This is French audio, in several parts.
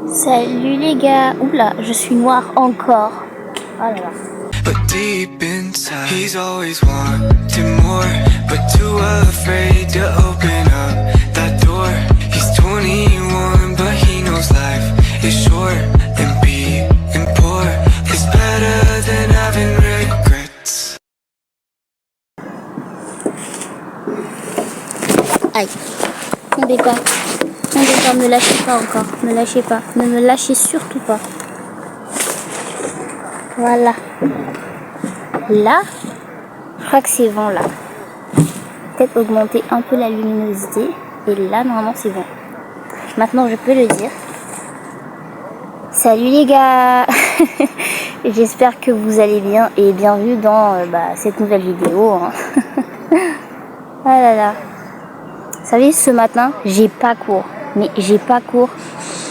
Salut les gars. Oula, je suis noire encore. Oh là là. But deep inside, he's always wanting more, but too afraid to open up that door. He's 21, but he knows life is short, and being poor is better than having regrets. Aïe. Tombez pas. Tombez pas, me lâchez pas encore. Me lâchez pas. Ne me lâchez surtout pas. Voilà. Là, je crois que c'est bon là. Peut-être augmenter un peu la luminosité. Et là, normalement, c'est bon. Maintenant, je peux le dire. Salut les gars. J'espère que vous allez bien et bienvenue dans cette nouvelle vidéo. Hein. Ah là là. Vous savez, ce matin, j'ai pas cours. Mais j'ai pas cours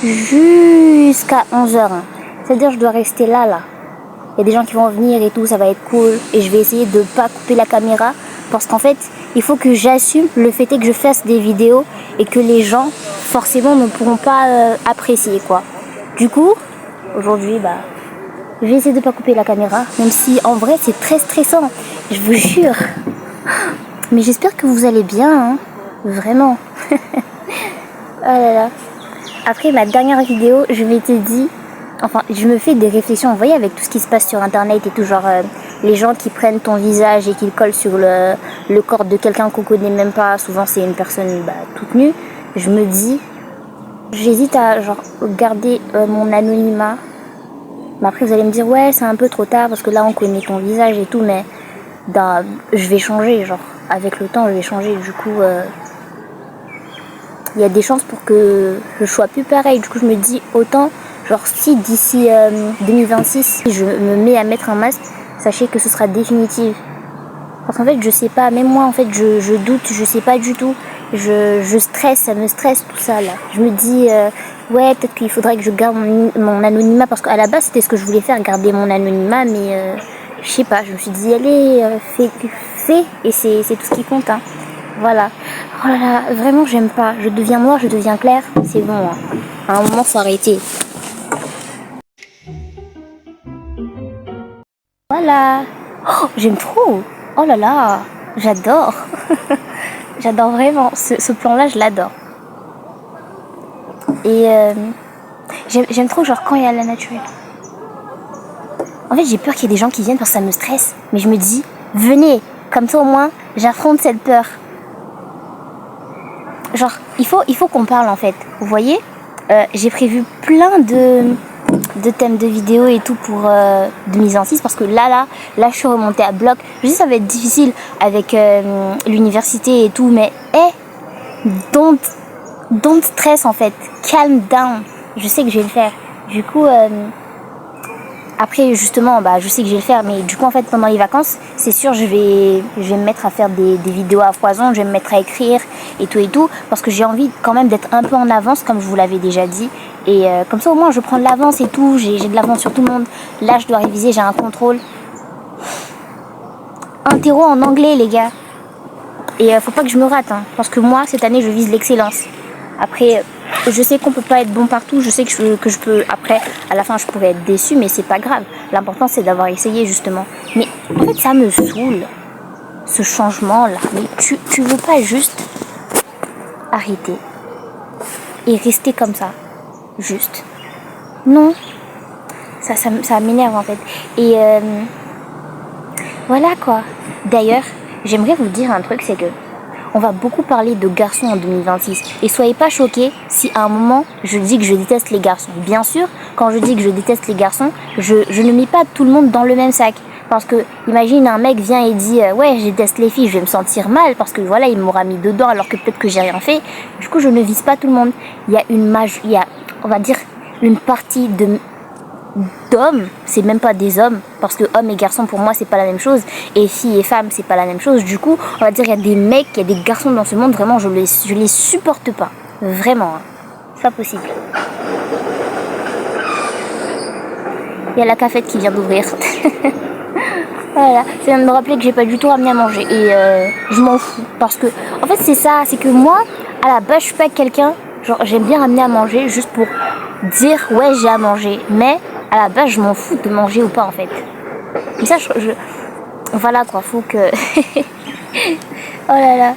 jusqu'à 11h. Hein. C'est-à-dire, je dois rester là. Il y a des gens qui vont venir et tout, ça va être cool. Et je vais essayer de pas couper la caméra. Parce qu'en fait, il faut que j'assume le fait que je fasse des vidéos et que les gens, forcément, ne pourront pas apprécier, quoi. Du coup, aujourd'hui, je vais essayer de pas couper la caméra. Même si, en vrai, c'est très stressant. Je vous jure. Mais j'espère que vous allez bien, hein. Vraiment. Oh là là. Après ma dernière vidéo, je m'étais dit... Enfin, je me fais des réflexions, vous voyez, avec tout ce qui se passe sur internet et tout, genre les gens qui prennent ton visage et qui le collent sur le corps de quelqu'un qu'on connaît même pas, souvent c'est une personne toute nue. Je me dis, j'hésite à genre garder mon anonymat. Mais après vous allez me dire, ouais, c'est un peu trop tard parce que là on connaît ton visage et tout, mais je vais changer, genre avec le temps je vais changer, du coup il y a des chances pour que je sois plus pareil. Du coup je me dis autant... Genre si d'ici 2026 je me mets à mettre un masque, sachez que ce sera définitif. Parce qu'en fait je sais pas, même moi en fait je doute, je sais pas du tout. Je stresse, ça me stresse tout ça là. Je me dis ouais peut-être qu'il faudrait que je garde mon anonymat parce qu'à la base c'était ce que je voulais faire, garder mon anonymat, mais je sais pas, je me suis dit allez fais et c'est tout ce qui compte hein. Voilà. Oh là là, vraiment j'aime pas. Je deviens noire, je deviens claire, c'est bon hein. À un moment faut arrêter. Voilà. Oh, j'aime trop. Oh là là, j'adore. J'adore vraiment. Ce plan-là, je l'adore. Et j'aime trop genre quand il y a la nature. En fait, j'ai peur qu'il y ait des gens qui viennent parce que ça me stresse. Mais je me dis, venez. Comme ça, au moins, j'affronte cette peur. Genre, il faut qu'on parle en fait. Vous voyez, j'ai prévu plein de thèmes de vidéos et tout pour 2026 parce que là je suis remontée à bloc. Je sais ça va être difficile avec l'université et tout, mais don't stress en fait, calm down. Je sais que je vais le faire. Du coup après justement je sais que je vais le faire, mais du coup en fait pendant les vacances c'est sûr je vais me mettre à faire des vidéos à foison, je vais me mettre à écrire et tout parce que j'ai envie quand même d'être un peu en avance comme je vous l'avais déjà dit. Et comme ça au moins je prends de l'avance et tout, j'ai de l'avance sur tout le monde. Là je dois réviser, j'ai un contrôle. Interro en anglais les gars. Et faut pas que je me rate hein, parce que moi cette année je vise l'excellence. Après je sais qu'on peut pas être bon partout, je sais que je peux, après à la fin je pourrais être déçue, mais c'est pas grave. L'important c'est d'avoir essayé justement. Mais en fait ça me saoule, ce changement là. Mais tu veux pas juste arrêter et rester comme ça? Juste. Non. Ça m'énerve en fait. Et voilà quoi. D'ailleurs, j'aimerais vous dire un truc, c'est que on va beaucoup parler de garçons en 2026. Et soyez pas choqués si à un moment je dis que je déteste les garçons. Bien sûr, quand je dis que je déteste les garçons, je ne mets pas tout le monde dans le même sac. Parce que, imagine un mec vient et dit ouais, je déteste les filles, je vais me sentir mal parce que voilà, il m'aura mis dedans alors que peut-être que j'ai rien fait. Du coup, je ne vise pas tout le monde. Il y a on va dire, une partie d'hommes, c'est même pas des hommes, parce que hommes et garçons pour moi c'est pas la même chose, et filles et femmes c'est pas la même chose. Du coup, on va dire il y a des mecs, il y a des garçons dans ce monde, vraiment je les supporte pas. Vraiment, hein. C'est pas possible. Il y a la cafette qui vient d'ouvrir. Voilà, ça vient de me rappeler que j'ai pas du tout ramené à manger. Et je m'en fous. Parce que, en fait, c'est ça. C'est que moi, à la base, je suis pas quelqu'un. Genre, j'aime bien ramener à manger juste pour dire, ouais, j'ai à manger. Mais, à la base, je m'en fous de manger ou pas, en fait. Mais ça, voilà, quoi. Faut que... Oh là là.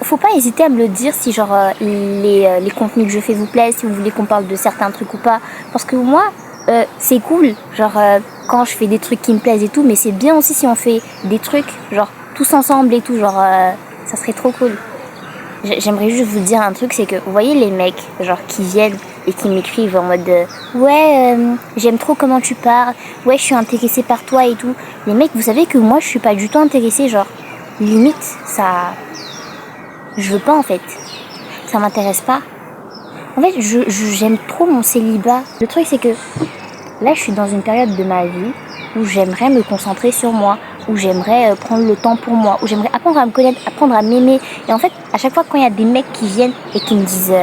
Faut pas hésiter à me le dire si genre les contenus que je fais vous plaisent, si vous voulez qu'on parle de certains trucs ou pas. Parce que moi, c'est cool, genre quand je fais des trucs qui me plaisent et tout, mais c'est bien aussi si on fait des trucs genre tous ensemble et tout, genre ça serait trop cool. J'aimerais juste vous dire un truc, c'est que vous voyez les mecs genre qui viennent et qui m'écrivent en mode ouais j'aime trop comment tu parles, ouais je suis intéressée par toi et tout. Les mecs, vous savez que moi je suis pas du tout intéressée, genre limite ça... Je veux pas en fait, ça m'intéresse pas. En fait, j'aime trop mon célibat. Le truc c'est que là je suis dans une période de ma vie où j'aimerais me concentrer sur moi, où j'aimerais prendre le temps pour moi, où j'aimerais apprendre à me connaître, apprendre à m'aimer. Et en fait, à chaque fois quand il y a des mecs qui viennent et qui me disent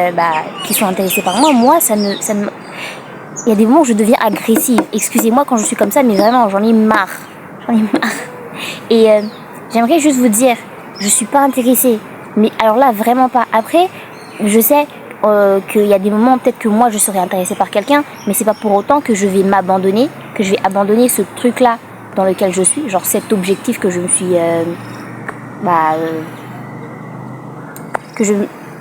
qu'ils sont intéressés par moi, ça me... Il y a des moments où je deviens agressive. Excusez-moi quand je suis comme ça, mais vraiment j'en ai marre. J'en ai marre. Et j'aimerais juste vous dire, je suis pas intéressée. Mais alors là, vraiment pas. Après, je sais qu'il y a des moments, peut-être que moi, je serais intéressée par quelqu'un, mais c'est pas pour autant que je vais m'abandonner, que je vais abandonner ce truc-là dans lequel je suis, genre cet objectif que je me suis...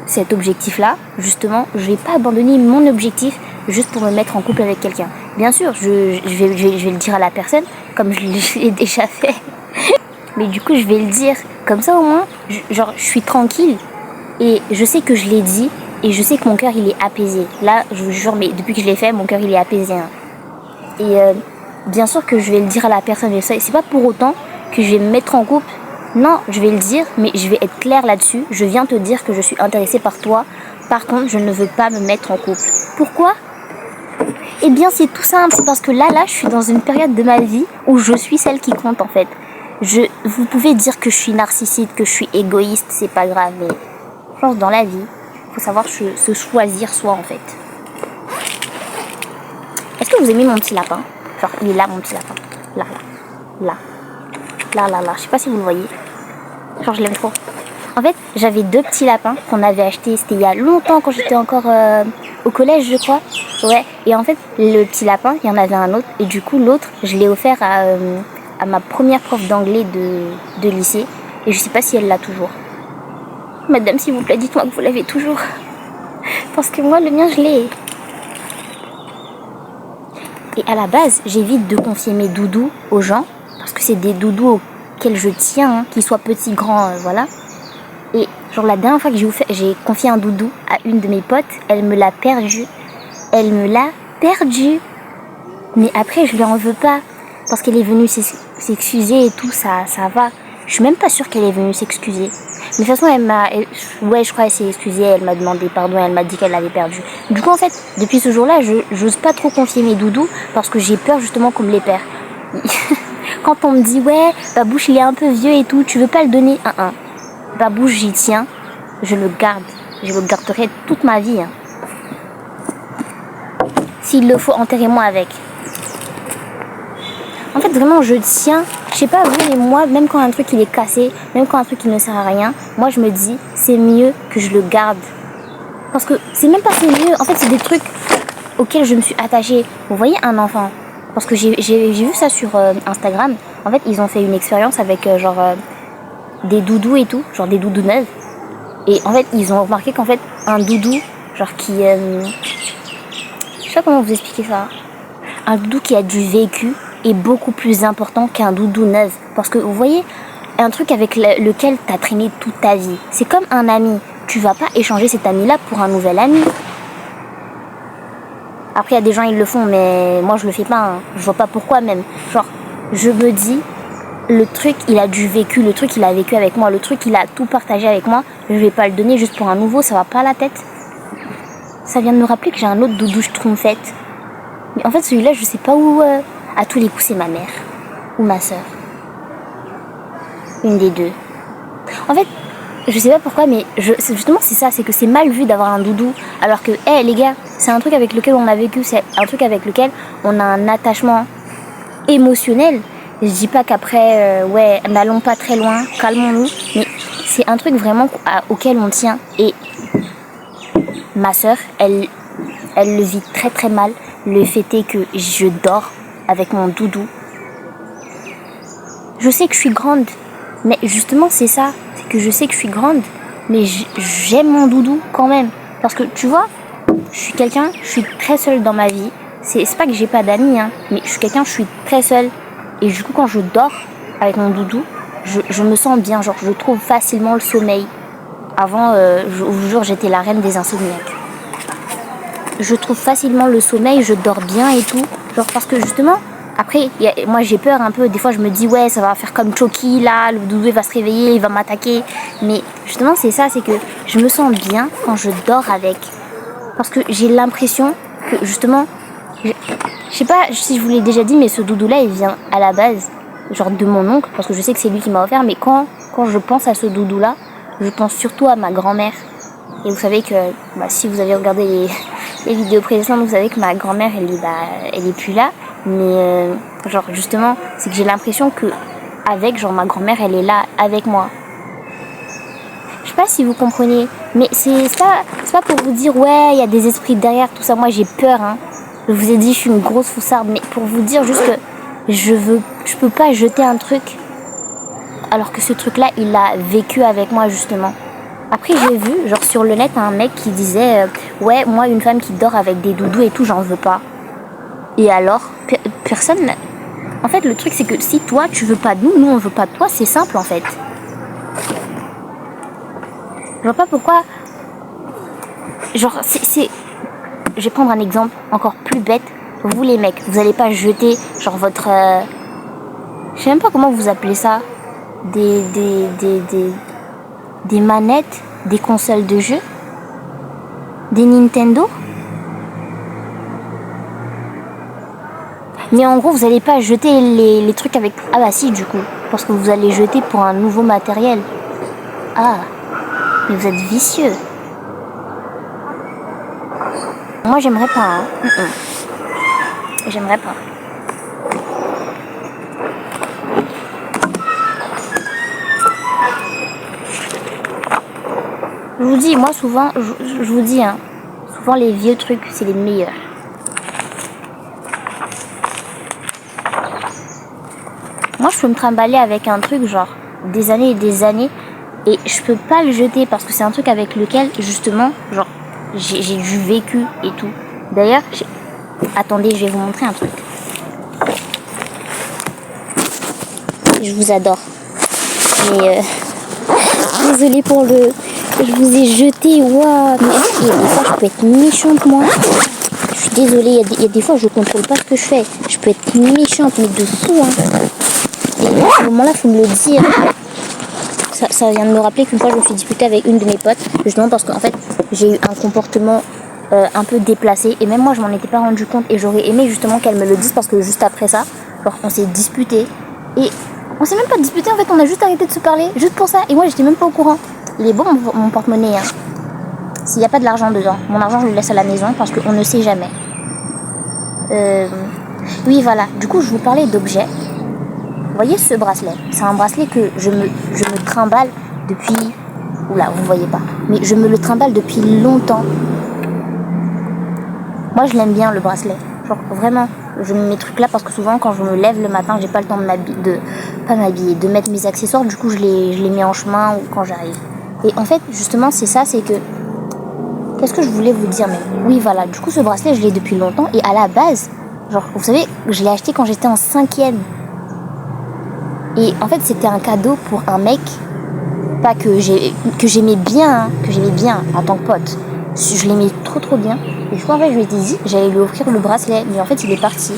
cet objectif-là, justement, je vais pas abandonner mon objectif juste pour me mettre en couple avec quelqu'un. Bien sûr, je vais le dire à la personne, comme je l'ai déjà fait. Mais du coup, je vais le dire. Comme ça, au moins, je suis tranquille. Et je sais que je l'ai dit. Et je sais que mon cœur, il est apaisé. Là, je vous jure, mais depuis que je l'ai fait, mon cœur, il est apaisé. Hein. Et bien sûr que je vais le dire à la personne. Et c'est pas pour autant que je vais me mettre en couple. Non, je vais le dire, mais je vais être claire là-dessus. Je viens te dire que je suis intéressée par toi. Par contre, je ne veux pas me mettre en couple. Pourquoi ? Eh bien, c'est tout simple. C'est parce que là, je suis dans une période de ma vie où je suis celle qui compte, en fait. Vous pouvez dire que je suis narcissique, que je suis égoïste, c'est pas grave, mais je pense dans la vie, il faut savoir se choisir soi en fait. Est-ce que vous aimez mon petit lapin ? Genre, il est là mon petit lapin. Là. Je sais pas si vous le voyez. Genre, je l'aime trop. En fait, j'avais 2 petits lapins qu'on avait achetés, c'était il y a longtemps quand j'étais encore au collège, je crois. Ouais, et en fait, le petit lapin, il y en avait un autre, et du coup, l'autre, je l'ai offert à ma première prof d'anglais de lycée. Et je sais pas si elle l'a toujours. Madame, s'il vous plaît, dites-moi que vous l'avez toujours. Parce que moi, le mien, je l'ai. Et à la base, j'évite de confier mes doudous aux gens. Parce que c'est des doudous auxquels je tiens, hein, qu'ils soient petits, grands, voilà. Et genre la dernière fois que j'ai confié un doudou à une de mes potes, elle me l'a perdu. Mais après, je lui en veux pas. Parce qu'elle est venue s'excuser et tout, ça va. Je suis même pas sûre qu'elle est venue s'excuser. Mais de toute façon, je crois qu'elle s'est excusée, elle m'a demandé pardon, elle m'a dit qu'elle l'avait perdu. Du coup, en fait, depuis ce jour-là, j'ose pas trop confier mes doudous parce que j'ai peur justement qu'on me les perd. Quand on me dit, ouais, Babouche, il est un peu vieux et tout, tu veux pas le donner ? Babouche, j'y tiens, je le garde. Je le garderai toute ma vie. Hein. S'il le faut, enterrez-moi avec. En fait, vraiment, je tiens. Je sais pas vous, mais moi, même quand un truc il est cassé, même quand un truc il ne sert à rien, moi je me dis, c'est mieux que je le garde. Parce que c'est même pas c'est mieux. En fait, c'est des trucs auxquels je me suis attachée. Vous voyez un enfant ? Parce que j'ai vu ça sur Instagram. En fait, ils ont fait une expérience avec des doudous et tout, genre des doudous neufs. Et en fait, ils ont remarqué qu'en fait, un doudou, genre qui... je sais pas comment vous expliquer ça. Un doudou qui a du vécu est beaucoup plus important qu'un doudou neuf. Parce que vous voyez, un truc avec lequel t'as traîné toute ta vie. C'est comme un ami. Tu vas pas échanger cet ami-là pour un nouvel ami. Après, il y a des gens, ils le font, mais moi, je le fais pas. Hein. Je vois pas pourquoi même. Genre, je me dis, le truc, il a du vécu, le truc, il a vécu avec moi, le truc, il a tout partagé avec moi. Je vais pas le donner juste pour un nouveau, ça va pas à la tête. Ça vient de me rappeler que j'ai un autre doudou schtroumpfette. Mais en fait, celui-là, je sais pas où... À tous les coups, c'est ma mère. Ou ma soeur. Une des deux. En fait, je sais pas pourquoi, mais justement, c'est ça. C'est que c'est mal vu d'avoir un doudou. Alors que, les gars, c'est un truc avec lequel on a vécu, c'est un truc avec lequel on a un attachement émotionnel. Je dis pas qu'après, ouais, n'allons pas très loin, calmons-nous, mais c'est un truc vraiment auquel on tient. Et ma soeur, elle le vit très très mal. Le fait est que je dors avec mon doudou. Je sais que je suis grande, mais justement c'est ça, c'est que je sais que je suis grande, mais j'aime mon doudou quand même. Parce que tu vois, je suis très seule dans ma vie. C'est pas que j'ai pas d'amis, hein, mais je suis très seule. Et du coup, quand je dors avec mon doudou, je me sens bien, genre je trouve facilement le sommeil. Avant, je vous jure, j'étais la reine des insomniaques. Je trouve facilement le sommeil, je dors bien et tout. Genre parce que justement, après, moi j'ai peur un peu. Des fois, je me dis, ouais, ça va faire comme Chucky, là, le doudou il va se réveiller, il va m'attaquer. Mais justement, c'est ça, c'est que je me sens bien quand je dors avec. Parce que j'ai l'impression que justement, je sais pas si je vous l'ai déjà dit, mais ce doudou-là, il vient à la base, genre de mon oncle, parce que je sais que c'est lui qui m'a offert. Mais quand je pense à ce doudou-là, je pense surtout à ma grand-mère. Et vous savez que, si vous avez regardé les vidéos précédentes, vous savez que ma grand-mère, elle est plus là. Mais genre justement, c'est que j'ai l'impression que ma grand-mère, elle est là avec moi. Je sais pas si vous comprenez, mais c'est pas pour vous dire ouais, il y a des esprits derrière tout ça. Moi, j'ai peur, hein. Je vous ai dit, je suis une grosse foussarde, mais pour vous dire juste que je peux pas jeter un truc alors que ce truc-là, il a vécu avec moi justement. Après, j'ai vu, genre sur le net, un mec qui disait ouais, moi, une femme qui dort avec des doudous et tout, j'en veux pas. Et alors, personne. En fait, le truc, c'est que si toi, tu veux pas de nous on veut pas de toi, c'est simple en fait. Je vois pas pourquoi. Genre, je vais prendre un exemple encore plus bête. Vous, les mecs, vous allez pas jeter, genre, votre. Je sais même pas comment vous appelez ça. Des manettes, des consoles de jeux, des Nintendo. Mais en gros, vous allez pas jeter les trucs avec... Ah bah si, du coup. Parce que vous allez jeter pour un nouveau matériel. Ah, mais vous êtes vicieux. Moi, j'aimerais pas, hein. J'aimerais pas. Je vous dis, moi souvent, je vous dis, hein, souvent les vieux trucs, c'est les meilleurs. Moi, je peux me trimballer avec un truc, genre, des années et des années, et je peux pas le jeter parce que c'est un truc avec lequel, justement, genre, j'ai du vécu et tout. D'ailleurs, attendez, je vais vous montrer un truc. Je vous adore. Mais, désolée pour le... Je vous ai jeté, waouh. Mais il y a des fois, je peux être méchante, moi. Je suis désolée, il y a des fois, je contrôle pas ce que je fais. Je peux être méchante, mais de fou, hein. Et à ce moment-là, faut me le dire. Ça vient de me rappeler qu'une fois, je me suis disputée avec une de mes potes, justement parce qu'en fait, j'ai eu un comportement un peu déplacé. Et même moi, je m'en étais pas rendu compte. Et j'aurais aimé justement qu'elle me le dise parce que juste après ça, genre, on s'est disputé. Et on s'est même pas disputé, en fait, on a juste arrêté de se parler, juste pour ça. Et moi, j'étais même pas au courant. Il est bon, mon porte-monnaie, hein. S'il n'y a pas de l'argent dedans, mon argent, je le laisse à la maison parce qu'on ne sait jamais. Oui, voilà. Du coup, je vous parlais d'objets. Vous voyez ce bracelet? C'est un bracelet que je me trimballe depuis... Oula, vous voyez pas. Mais je me le trimballe depuis longtemps. Moi, je l'aime bien, le bracelet. Genre, vraiment, je mets mes trucs là parce que souvent, quand je me lève le matin, j'ai pas le temps de mettre mes accessoires. Du coup, je les mets en chemin ou quand j'arrive. Et en fait, justement, c'est ça, c'est que... Qu'est-ce que je voulais vous dire même? Oui, voilà. Du coup, ce bracelet, je l'ai depuis longtemps. Et à la base, genre, vous savez, je l'ai acheté quand j'étais en 5e. Et en fait, c'était un cadeau pour un mec, pas que j'aimais bien, en tant que pote. Je l'aimais trop bien. Et du coup, en fait, je lui ai dit, j'allais lui offrir le bracelet. Mais en fait, il est parti.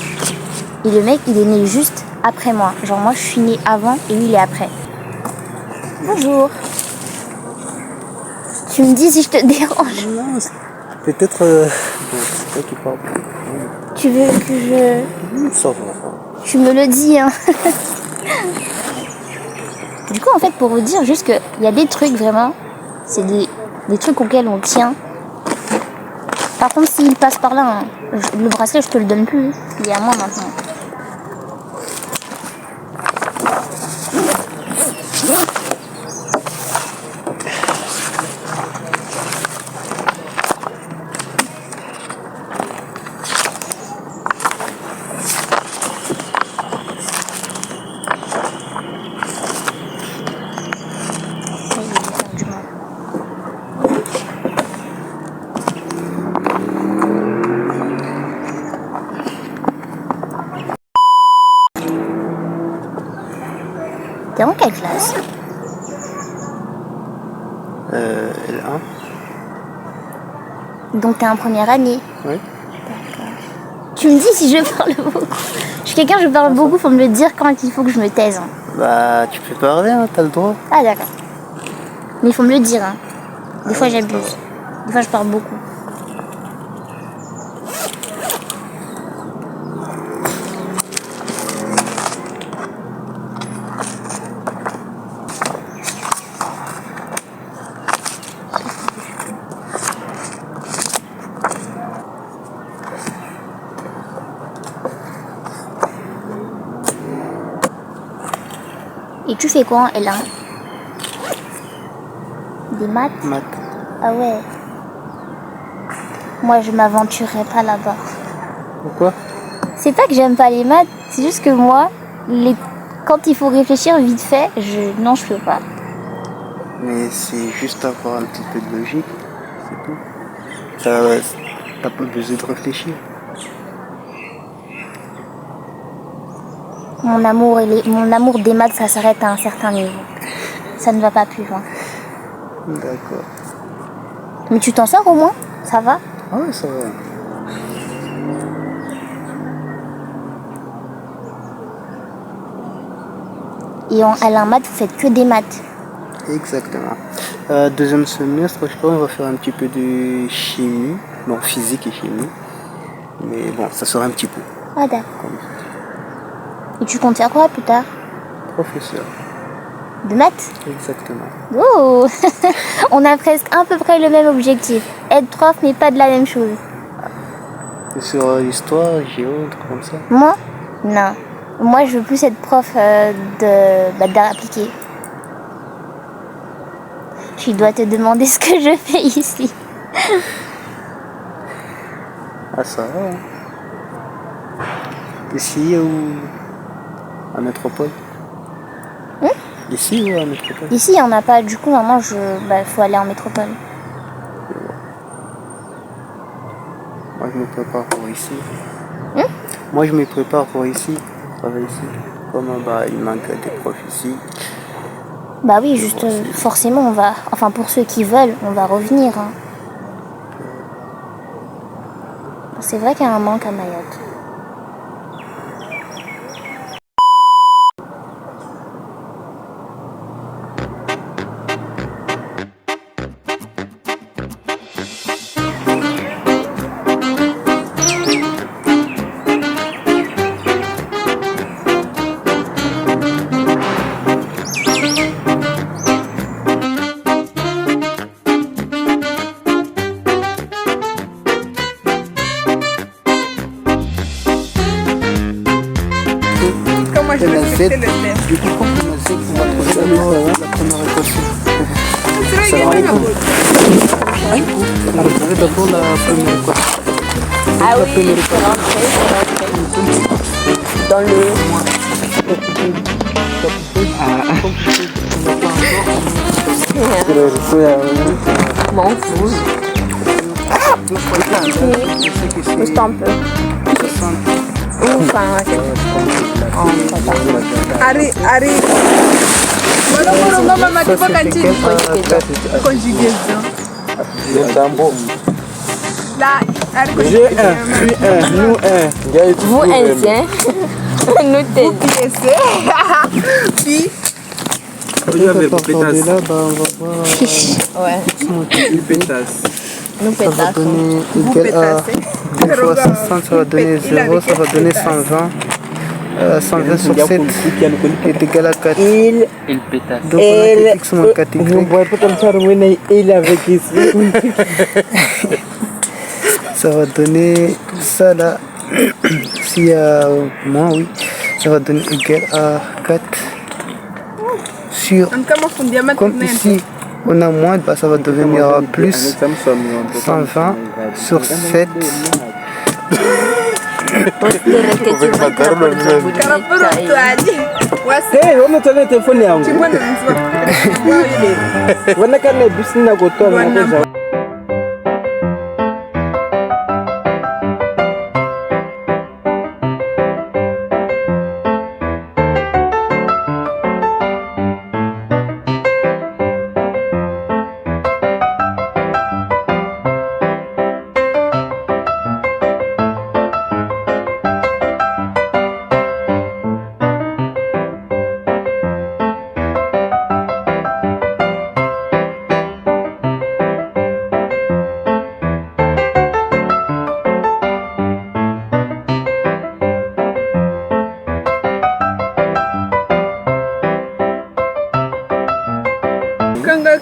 Et le mec, il est né juste après moi. Genre, moi, je suis née avant et lui, il est après. Bonjour. Tu me dis si je te dérange? Non, peut-être... Bon, c'est toi qui parles. Tu veux que je... Ça va. Tu me le dis, hein. Du coup, en fait, pour vous dire juste qu'il y a des trucs vraiment, c'est des trucs auxquels on tient Par contre, s'il passe par là, hein, le bracelet, je te le donne plus. Il est à moi maintenant. T'es en quelle classe? L1. Donc t'es en première année. Oui. Tu me dis si je parle beaucoup. Je suis quelqu'un, je parle beaucoup, faut me le dire quand il faut que je me taise. Hein. Bah, tu peux parler, hein, t'as le droit. Ah d'accord. Mais il faut me le dire. Hein. Des fois j'abuse. Des fois je parle beaucoup. Et tu fais quoi en L1? Des maths? Maths. Ah ouais. Moi je m'aventurerai pas là-bas. Pourquoi? C'est pas que j'aime pas les maths, c'est juste que moi, quand il faut réfléchir vite fait, non je peux pas. Mais c'est juste avoir un petit peu de logique, c'est tout. T'as pas besoin de réfléchir. Mon amour des maths, ça s'arrête à un certain niveau. Ça ne va pas plus loin. D'accord. Mais tu t'en sors au moins? Ça va? Ah ouais, ça va. Et en L1 maths, vous faites que des maths? Exactement. Deuxième semestre, je crois qu'on va faire un petit peu de chimie. Non, physique et chimie. Mais bon, ça sera un petit peu. Ah d'accord. Et tu comptes faire quoi plus tard? Professeur. De maths? Exactement. Oh on a presque à peu près le même objectif. Être prof, mais pas de la même chose. C'est sur l'histoire, géo, trucs comme ça. Moi? Non. Moi, je veux plus être prof d'art appliqué. Tu dois te demander ce que je fais ici. Ah, ça va. Hein. Ici ou à métropole? Ici ou à métropole? Ici, il n'y en a pas. Du coup, maman, faut aller en métropole. Moi, je me prépare pour ici. Moi, je me prépare pour ici. Travailler ici. Comme il manque des profs ici. Bah oui, juste forcément, on va... Enfin, pour ceux qui veulent, on va revenir. Hein. C'est vrai qu'il y a un manque à Mayotte. Moi, je respectais le test. Du coup, quand on a Z, on va trouver la première équation. Salam alaikum. On va trouver d'abord la première équation. Ah oui, c'est rentré. Dans le... M'en fous. Juste un peu. Enfin, Ari. Voilà, maman, tu vois quand tu conjugaison. Là, Ari, J'ai un, puis un, nous un. vous ancien, nous t'aidons. Puis, Aujourd'hui avec mon pétasse. Là, on va voir. Ouais, Une pétasse. nous Ça va pétassons. donner vous égal à pétassez. 2 fois 500, ça va donner 0, ça va donner 120. 120 sur 7 est égal à 4. Il Donc on a que x moins 4y. vous voyez pas comme ça, il avec ici. ça va donner ça là. S'il y a moins, oui, ça va donner égal à 4 sur. Comme ici, on a moins, bah, ça va devenir plus 120 sur 7. Hey, wametolea telefoni yangu. Wanakana bisina kutoa mmoja.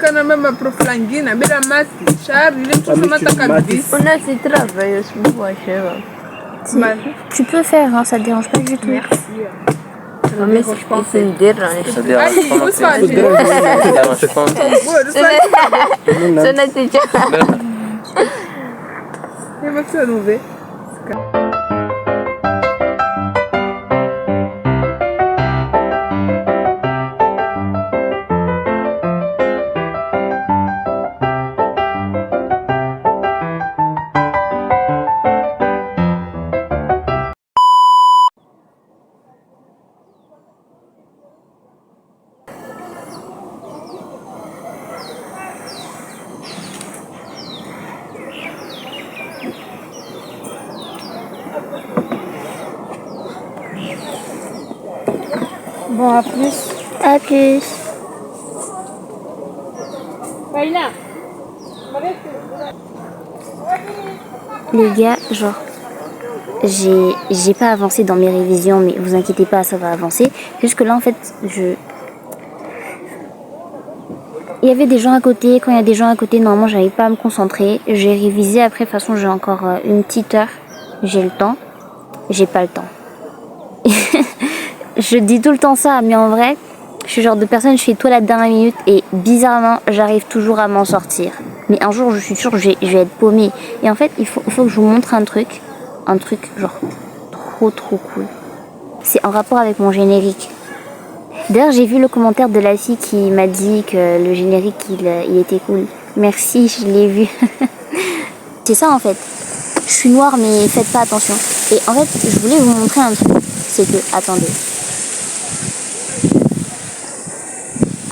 Kana mama proflangina bila maski Charles il est tout matin kabisa. On a ses travail aussi moi cher. Tu peux faire, hein, ça te dérange pas du tout. Merci. Mais je pense que c'est dérange. Ça dérange pas. Ça n'a été déjà. Il va se renouveler. Bon, à plus. À plus. Les gars, genre, j'ai pas avancé dans mes révisions, mais vous inquiétez pas, ça va avancer. Juste que là, en fait, il y avait des gens à côté. Quand il y a des gens à côté, normalement, j'arrive pas à me concentrer. J'ai révisé après. De toute façon, j'ai encore une petite heure. J'ai le temps. J'ai pas le temps. Je dis tout le temps ça, mais en vrai, je suis le genre de personne, je fais tout à la dernière minute et bizarrement, j'arrive toujours à m'en sortir. Mais un jour, je suis sûre que je vais être paumée. Et en fait, il faut que je vous montre un truc genre trop cool. C'est en rapport avec mon générique. D'ailleurs, j'ai vu le commentaire de la fille qui m'a dit que le générique, il était cool. Merci, je l'ai vu. C'est ça en fait. Je suis noire, mais faites pas attention. Et en fait, je voulais vous montrer un truc. C'est que, attendez.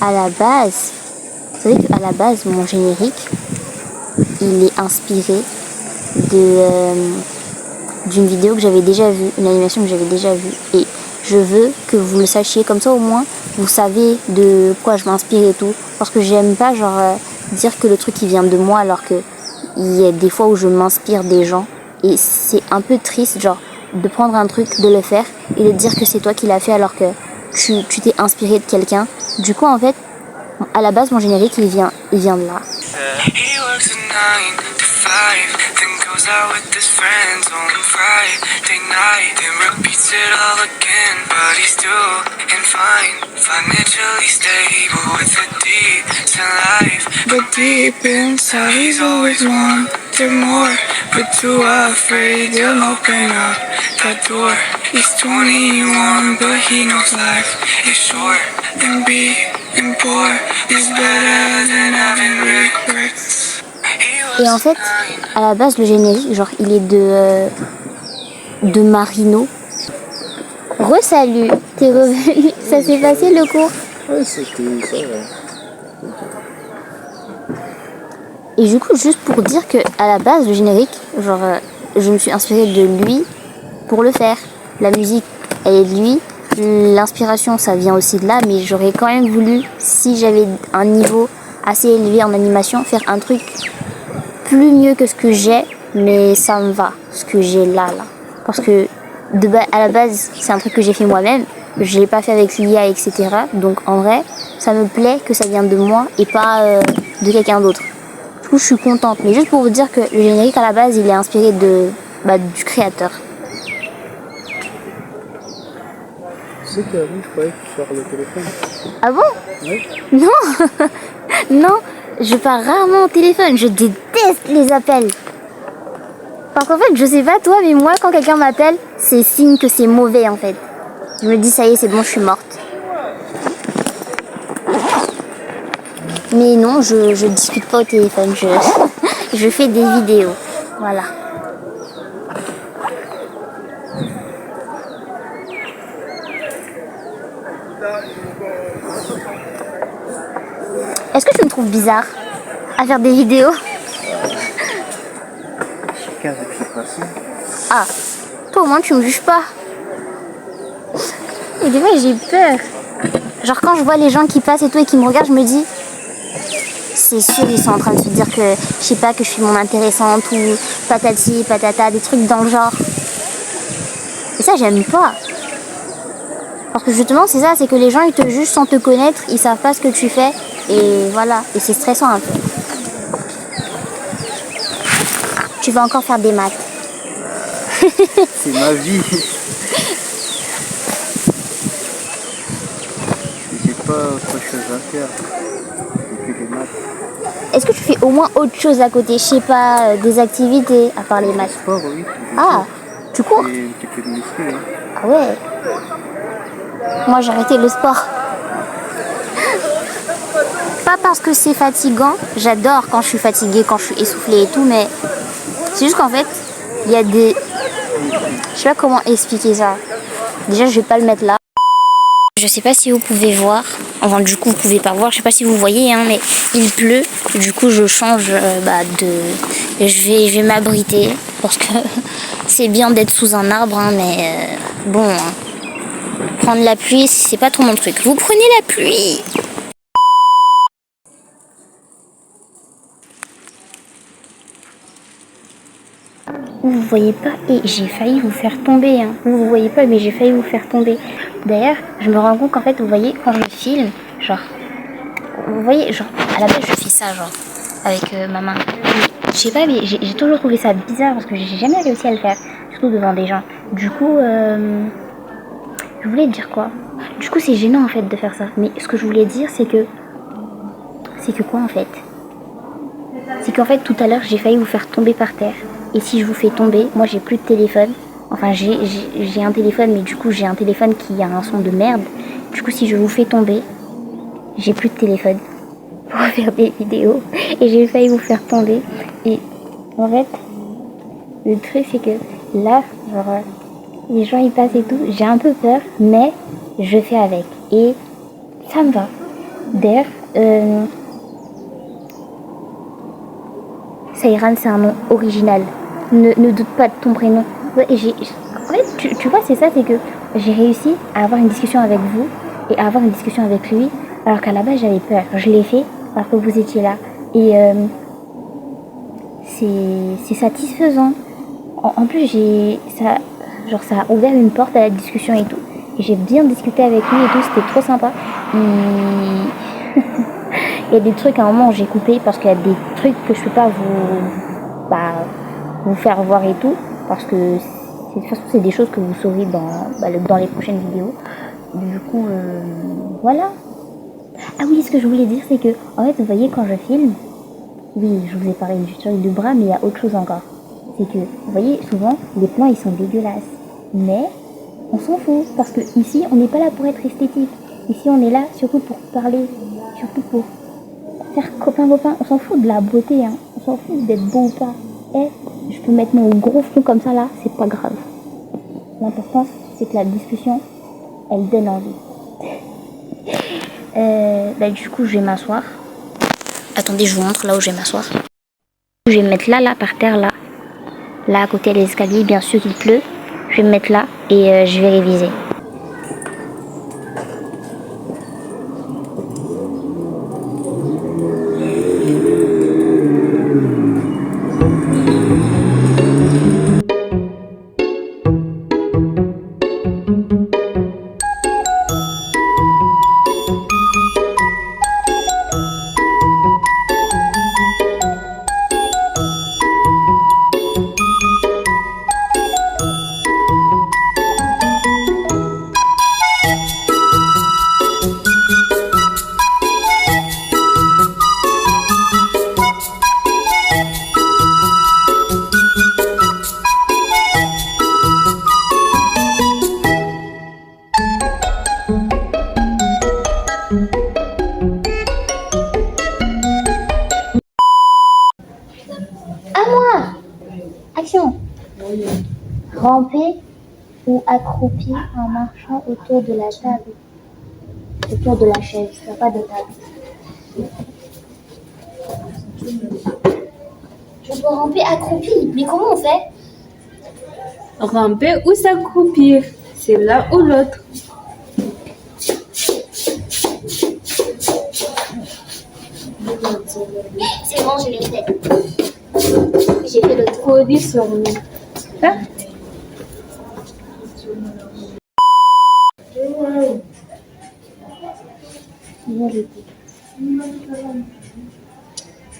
À la base, vous savez qu'à la base, mon générique, il est inspiré d'une vidéo que j'avais déjà vue, une animation que j'avais déjà vue. Et je veux que vous le sachiez, comme ça au moins, vous savez de quoi je m'inspire et tout. Parce que j'aime pas dire que le truc il vient de moi, alors que il y a des fois où je m'inspire des gens. Et c'est un peu triste, de prendre un truc, de le faire, et de dire que c'est toi qui l'as fait alors que tu t'es inspiré de quelqu'un. Du coup, en fait, à la base, mon générique, il vient de là. He works at 9 to 5, then goes out with his friends on Friday night, then repeats it all again, but he's doing fine, financially stable with a decent life, but deep inside he's always wanted more, but too afraid he'll open up that door. He's 21, but he knows life is short, and being poor is better than having regrets. Et en fait, à la base, le générique, il est de Marino. Re-salut, t'es revenu, ça s'est passé le cours? Ouais, c'était ça, ouais. Et du coup, juste pour dire que à la base, le générique, je me suis inspirée de lui pour le faire. La musique, elle est de lui. L'inspiration, ça vient aussi de là, mais j'aurais quand même voulu, si j'avais un niveau assez élevé en animation, faire un truc plus mieux que ce que j'ai, mais ça me va, ce que j'ai là. Parce que à la base, c'est un truc que j'ai fait moi-même, je l'ai pas fait avec l'IA, etc. Donc en vrai, ça me plaît que ça vienne de moi et pas de quelqu'un d'autre. Du coup, je suis contente. Mais juste pour vous dire que le générique à la base, il est inspiré du créateur. Tu sais qu'avant, je croyais que tu sors le téléphone. Ah bon? Oui. Non. Non, je parle rarement au téléphone. Je déteste les appels. Parce qu'en fait, je sais pas toi, mais moi, quand quelqu'un m'appelle, c'est signe que c'est mauvais en fait. Je me dis, ça y est, c'est bon, je suis morte. Mais non, je discute pas au téléphone, je fais des vidéos. Voilà. Est-ce que tu me trouves bizarre à faire des vidéos? Chacun avec ses façons. Ah, toi au moins tu me juges pas. Et des fois j'ai peur. Genre quand je vois les gens qui passent et tout et qui me regardent, je me dis c'est sûr ils sont en train de se dire que je sais pas que je suis mon intéressante ou patati patata, des trucs dans le genre. Et ça j'aime pas. Parce que justement c'est ça, c'est que les gens ils te jugent sans te connaître, ils savent pas ce que tu fais et voilà, et c'est stressant un peu. Tu vas encore faire des maths. C'est ma vie. J'ai pas autre chose à faire. J'ai que des maths. Est-ce que tu fais au moins autre chose à côté? Je sais pas, des activités à part les maths. Sport, oui. Ah, tu cours? Et un petit peu de muscu. Hein. Ah ouais. Moi j'ai arrêté le sport. Pas parce que c'est fatigant, j'adore quand je suis fatiguée, quand je suis essoufflée et tout, mais c'est juste qu'en fait, il y a des... Je sais pas comment expliquer ça. Déjà je vais pas le mettre là. Je sais pas si vous pouvez voir, enfin du coup vous pouvez pas voir, je sais pas si vous voyez, hein, mais il pleut, du coup je change de... Je vais m'abriter, parce que c'est bien d'être sous un arbre, hein, mais bon, hein, prendre la pluie c'est pas trop mon truc. Vous prenez la pluie! Vous voyez pas, et j'ai failli vous faire tomber, hein. Vous voyez pas, mais j'ai failli vous faire tomber. D'ailleurs, je me rends compte qu'en fait, vous voyez, quand je filme, genre, vous voyez, genre, à la base, je fais ça, genre, avec ma main. Je sais pas, mais j'ai toujours trouvé ça bizarre parce que j'ai jamais réussi à le faire, surtout devant des gens. Du coup, je voulais dire quoi? Du coup, c'est gênant en fait de faire ça. Mais ce que je voulais dire, c'est que quoi en fait? C'est qu'en fait, tout à l'heure, j'ai failli vous faire tomber par terre. Et si je vous fais tomber, moi j'ai plus de téléphone. Enfin j'ai un téléphone, mais du coup j'ai un téléphone qui a un son de merde. Du coup si je vous fais tomber, j'ai plus de téléphone pour faire des vidéos. Et j'ai failli vous faire tomber. Et en fait, le truc c'est que là, genre, les gens ils passent et tout, j'ai un peu peur, mais je fais avec. Et ça me va. D'ailleurs, Sayran c'est un nom original. Ne doute pas de ton prénom. Ouais, en fait, tu vois, c'est ça, c'est que j'ai réussi à avoir une discussion avec vous et à avoir une discussion avec lui, alors qu'à la base j'avais peur. Je l'ai fait parce que vous étiez là. Et c'est satisfaisant. En plus, ça a ouvert une porte à la discussion et tout. Et j'ai bien discuté avec lui et tout, c'était trop sympa. Il y a des trucs à un moment où j'ai coupé parce qu'il y a des trucs que je peux pas vous faire voir et tout, parce que de toute façon c'est des choses que vous saurez dans les prochaines vidéos. Du coup, voilà. Ah oui, ce que je voulais dire, c'est que, en fait, vous voyez, quand je filme, oui, je vous ai parlé du truc du bras, mais il y a autre chose encore. C'est que, vous voyez, souvent, les plans, ils sont dégueulasses. Mais, on s'en fout, parce que ici, on n'est pas là pour être esthétique. Ici, on est là surtout pour parler, surtout pour faire copain-copain. On s'en fout de la beauté, hein. On s'en fout d'être beau ou pas. Et je peux mettre mon gros front comme ça là, c'est pas grave. L'important c'est que la discussion, elle donne envie. Du coup je vais m'asseoir. Attendez, je vous montre là où je vais m'asseoir. Je vais me mettre là par terre là. Là à côté des escaliers, bien sûr qu'il pleut. Je vais me mettre là et je vais réviser. Rampé ou accroupi en marchant autour de la table. Autour de la chaise, il n'y a pas de table. Je peux ramper accroupi, mais comment on fait? Ramper ou s'accroupir, c'est l'un ou l'autre. C'est bon, je l'ai fait. J'ai fait le tour. Cody sur nous. Hein?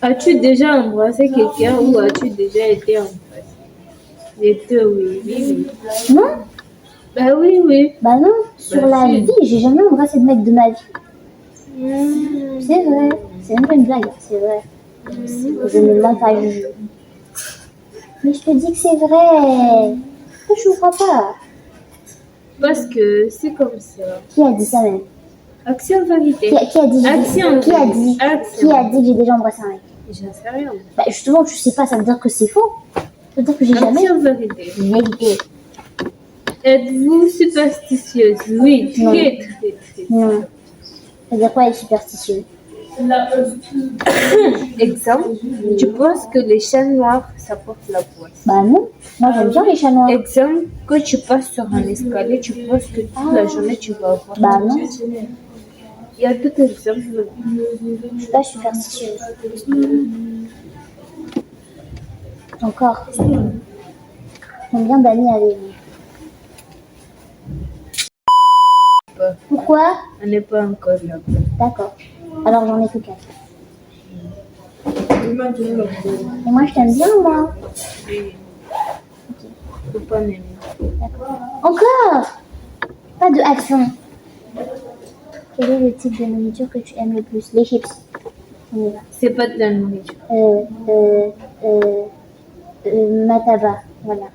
As-tu déjà embrassé quelqu'un ou as-tu déjà été embrassé? Les deux, oui, oui, oui. Non? Bah oui, oui. Bah non, sur la si. vie, j'ai jamais embrassé de mec de ma vie. C'est vrai, c'est même pas une blague, c'est vrai. Je ne mens pas. Mais je te dis que c'est vrai. Pourquoi je ne crois pas? Parce que c'est comme ça. Qui a dit ça même? Action vérité. Qui a dit Action. Qui a dit Action. Qui a dit que j'ai déjà embrassé un mec? J'en sais rien. Bah justement, tu sais pas, ça veut dire que c'est faux. Ça veut dire que j'ai jamais. Action vérité. Vérité. Êtes-vous superstitieuse? Oui, Non. très, très, très. Non. Ça veut dire quoi être superstitieux? Exemple, tu penses que les chats noirs, ça porte la poisse. Bah non. Moi j'aime bien les chats noirs. Exemple, quand tu passes sur un escalier, tu penses que toute la journée, tu vas avoir. Bah non. Il y a d'autres exemples. Je suis pas superstitieuse. Encore. Combien d'amis avez-vous? Pourquoi? On n'est pas encore là. D'accord. Alors j'en ai que 4. Et moi je t'aime bien, moi. Faut pas m'aimer. D'accord. Encore. Pas de action. Quel est le type de nourriture que tu aimes le plus? Les chips. On y va. C'est pas de la nourriture. Mataba. Voilà.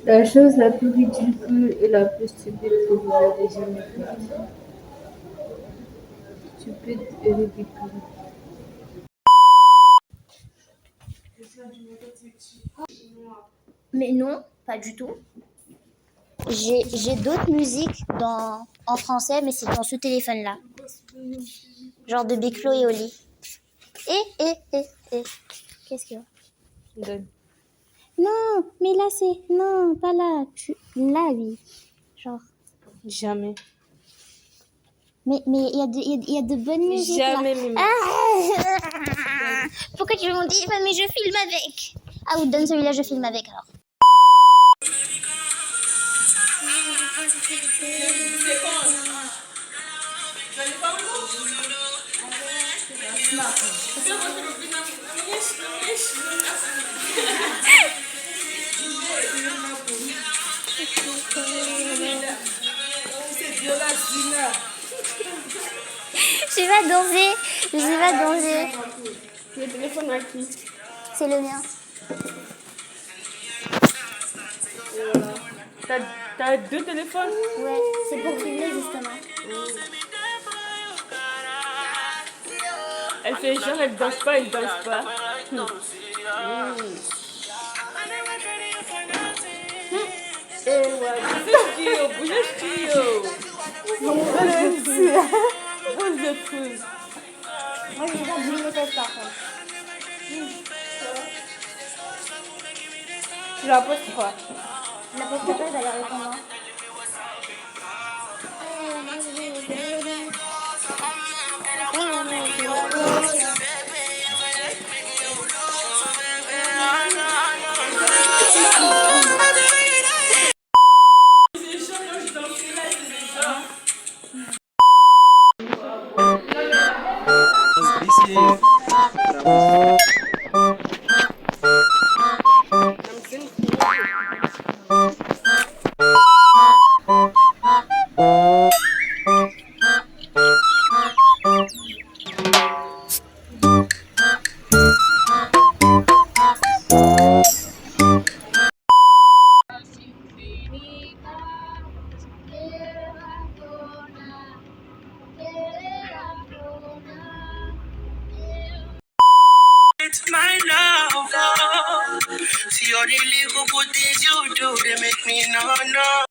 La chose la plus ridicule et la plus stupide que vous avez jamais faite. Stupide et ridicule. Mais non, pas du tout. J'ai d'autres musiques en français, mais c'est dans ce téléphone-là. Genre de Big Flo et Oli. Qu'est-ce qu'il y a? Donne. Non, mais là c'est... Non, pas là. Là, oui. Genre... Jamais. Mais il y a de bonnes musiques Jamais, là. Mimi. Ah pourquoi tu veux mon téléphone? Mais je filme avec. Ah ou donne celui-là, je filme avec alors. Je vais danser. Je vais danser. Le téléphone à qui? C'est le mien. T'as deux téléphones? Ouais, c'est pour filmer justement. Elle fait genre, elle danse pas, elle danse pas. Et voilà, bouge tio. Bouge de fou. Moi je regarde du méthode par contre. Tu la poses quoi? La poste pas, elle va aller comment? It's my love. You're the little good things you do, they make me no.